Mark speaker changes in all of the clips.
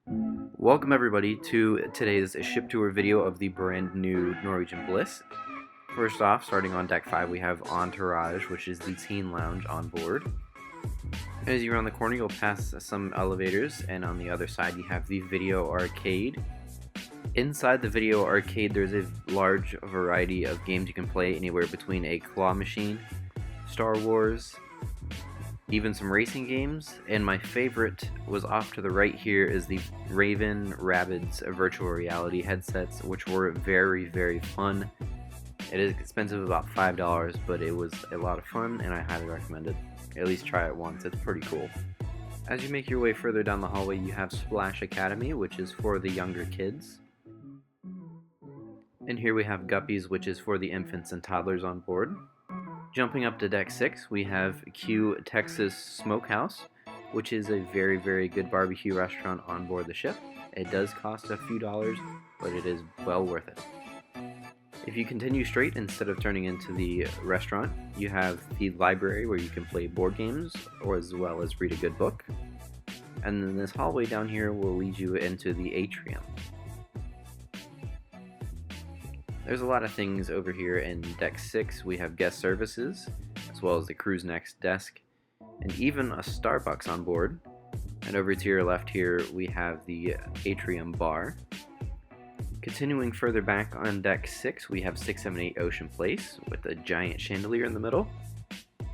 Speaker 1: Welcome everybody to today's ship tour video of the brand new Norwegian Bliss. First off, starting on deck 5, we have Entourage, which is the teen lounge on board. As you round the corner, you'll pass some elevators, and on the other side you have the video arcade. Inside the video arcade, there's a large variety of games you can play, anywhere between a claw machine, Star Wars, even some racing games, and my favorite was off to the right here is the Raven Rabbids virtual reality headsets, which were very fun. It is expensive, about $5, but it was a lot of fun and I highly recommend it. At least try it once, it's pretty cool. As you make your way further down the hallway, you have Splash Academy, which is for the younger kids. And here we have Guppies, which is for the infants and toddlers on board. Jumping up to deck 6, we have Texas Smokehouse, which is a very good barbecue restaurant on board the ship. It does cost a few dollars, but it is well worth it. If you continue straight, instead of turning into the restaurant, you have the library where you can play board games, or as well as read a good book. And then this hallway down here will lead you into the Atrium. There's a lot of things over here in deck 6. We have guest services, as well as the crew's next desk, and even a Starbucks on board. And over to your left here, we have the Atrium bar. Continuing further back on deck 6, we have 678 Ocean Place with a giant chandelier in the middle.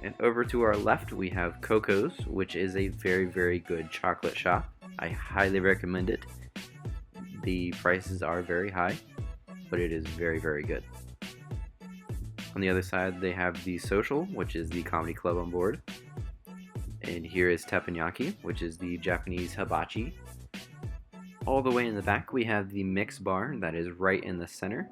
Speaker 1: And over to our left, we have Coco's, which is a very good chocolate shop. I highly recommend it. The prices are very high, but it is very good. On the other side, they have the Social, which is the comedy club on board. And here is Teppanyaki, which is the Japanese hibachi. All the way in the back, we have the Mix Bar that is right in the center.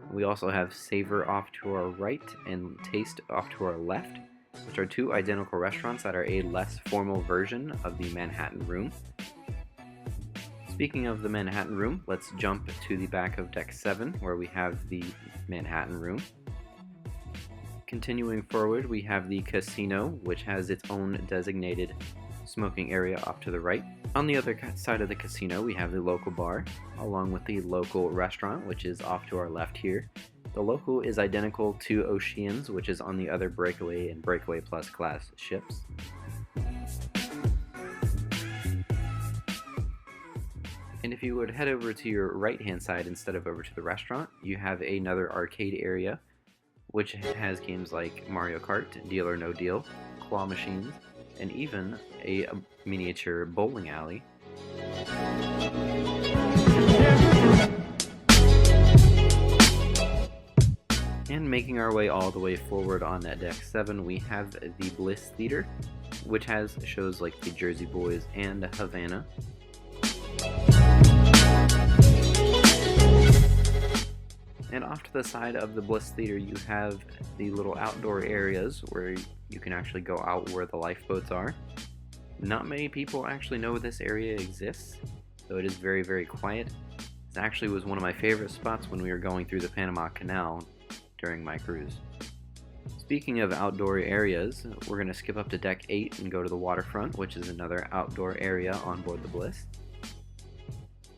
Speaker 1: We also have Savor off to our right and Taste off to our left, which are two identical restaurants that are a less formal version of the Manhattan Room. Speaking of the Manhattan Room, let's jump to the back of deck 7 where we have the Manhattan Room. Continuing forward, we have the Casino, which has its own designated smoking area off to the right. On the other side of the casino, we have the local bar, along with the local restaurant, which is off to our left here. The local is identical to Ocean's, which is on the other Breakaway and Breakaway Plus class ships. And if you would head over to your right hand side instead of over to the restaurant, you have another arcade area, which has games like Mario Kart, Deal or No Deal, claw machines, and even a miniature bowling alley. And making our way all the way forward on that deck 7, we have the Glist Theater, which has shows like the Jersey Boys and Havana. And off to the side of the Bliss Theater, you have the little outdoor areas where you can actually go out where the lifeboats are. Not many people actually know this area exists, so it is very quiet. It actually was one of my favorite spots when we were going through the Panama Canal during my cruise. Speaking of outdoor areas, we're going to skip up to deck 8 and go to the waterfront, which is another outdoor area on board the Bliss.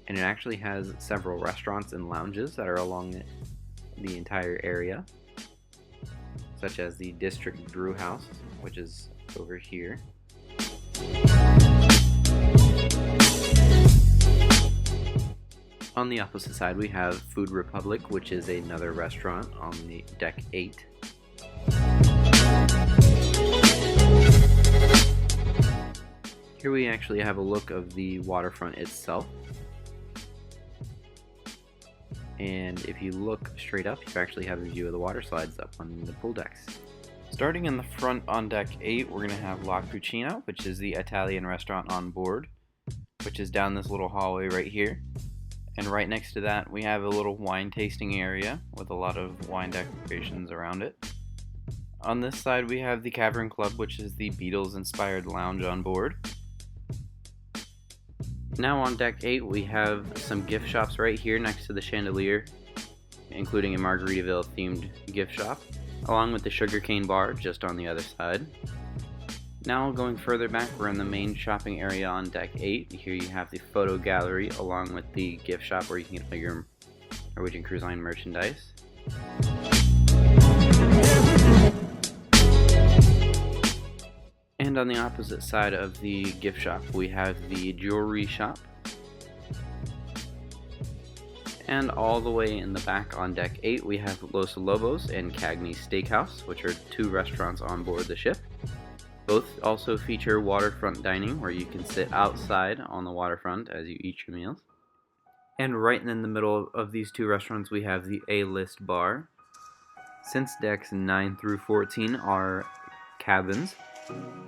Speaker 1: And it actually has several restaurants and lounges that are along the entire area, such as the District Brew House, which is over here. On the opposite side, we have Food Republic, which is another restaurant on the deck 8. Here we actually have a look of the waterfront itself. And if you look straight up, you actually have a view of the water slides up on the pool decks. Starting in the front on deck 8, we're going to have La Cucina, which is the Italian restaurant on board, which is down this little hallway right here. And right next to that, we have a little wine tasting area with a lot of wine decorations around it. On this side, we have the Cavern Club, which is the Beatles-inspired lounge on board. Now on deck 8, we have some gift shops right here next to the chandelier, including a Margaritaville themed gift shop, along with the sugarcane bar just on the other side. Now going further back, we're in the main shopping area on deck 8. Here you have the photo gallery along with the gift shop where you can get all your Norwegian Cruise Line merchandise. And on the opposite side of the gift shop, we have the jewelry shop. And all the way in the back on deck 8, we have Los Lobos and Cagney Steakhouse, which are 2 restaurants on board the ship. Both also feature waterfront dining, where you can sit outside on the waterfront as you eat your meals. And right in the middle of these 2 restaurants, we have the A-List bar. Since decks 9 through 14 are cabins,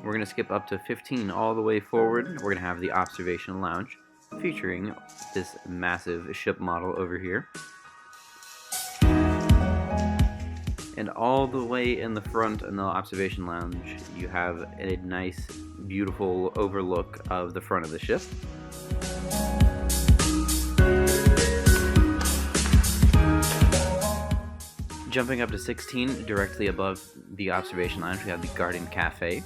Speaker 1: we're going to skip up to 15 all the way forward. We're going to have the observation lounge, featuring this massive ship model over here. And all the way in the front in the observation lounge, you have a nice, beautiful overlook of the front of the ship. Jumping up to 16, directly above the observation lounge, we have the Garden Cafe.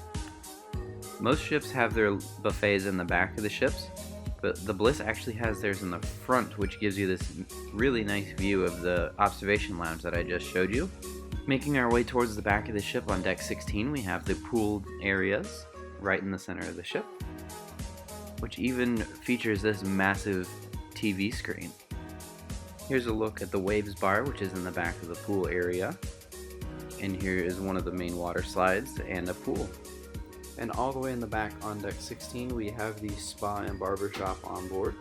Speaker 1: Most ships have their buffets in the back of the ships, but the Bliss actually has theirs in the front, which gives you this really nice view of the observation lounge that I just showed you. Making our way towards the back of the ship on deck 16, we have the pooled areas right in the center of the ship, which even features this massive TV screen. Here's a look at the Waves bar, which is in the back of the pool area. And here is one of the main water slides and a pool. And all the way in the back on deck 16, we have the spa and barber shop on board.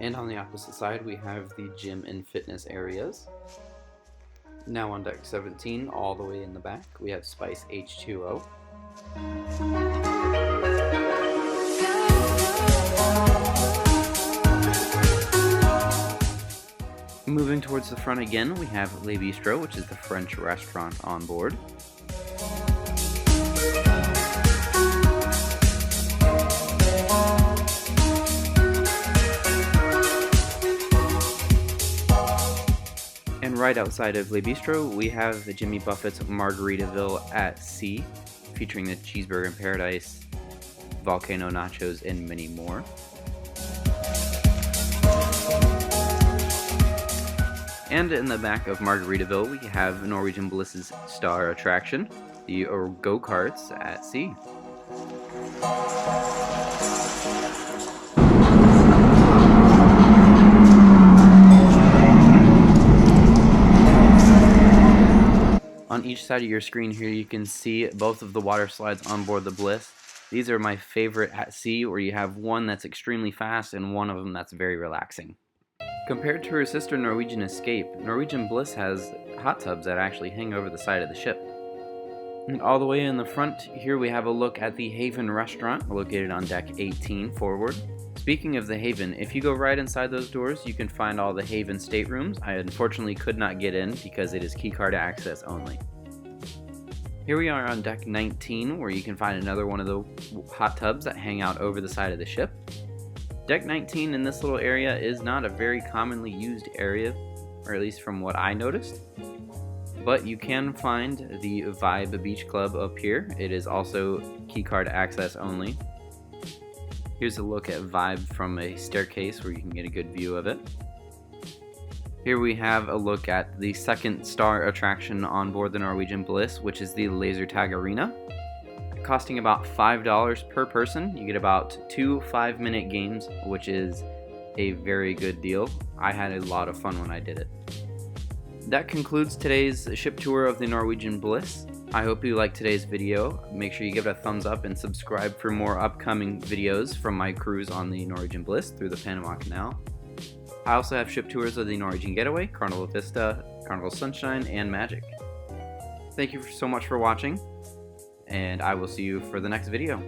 Speaker 1: And on the opposite side, we have the gym and fitness areas. Now on deck 17, all the way in the back, we have Spice H2O. Moving towards the front again, we have Le Bistro, which is the French restaurant on board. And right outside of Le Bistro, we have the Jimmy Buffett's Margaritaville at Sea, featuring the Cheeseburger in Paradise, volcano nachos, and many more. And in the back of Margaritaville, we have Norwegian Bliss's star attraction, the go-karts at sea. On each side of your screen here, you can see both of the water slides on board the Bliss. These are my favorite at sea, where you have one that's extremely fast and one of them that's very relaxing. Compared to her sister Norwegian Escape, Norwegian Bliss has hot tubs that actually hang over the side of the ship. And all the way in the front, here we have a look at the Haven restaurant, located on deck 18 forward. Speaking of the Haven, if you go right inside those doors, you can find all the Haven staterooms. I unfortunately could not get in because it is keycard access only. Here we are on deck 19, where you can find another one of the hot tubs that hang out over the side of the ship. Deck 19 in this little area is not a very commonly used area, or at least from what I noticed. But you can find the Vibe Beach Club up here. It is also keycard access only. Here's a look at Vibe from a staircase where you can get a good view of it. Here we have a look at the second star attraction on board the Norwegian Bliss, which is the Laser Tag Arena. Costing about $5 per person, you get about 2 5-minute games, which is a very good deal. I had a lot of fun when I did it. That concludes today's ship tour of the Norwegian Bliss. I hope you liked today's video. Make sure you give it a thumbs up and subscribe for more upcoming videos from my cruise on the Norwegian Bliss through the Panama Canal. I also have ship tours of the Norwegian Getaway, Carnival Vista, Carnival Sunshine, and Magic. Thank you so much for watching, and I will see you for the next video.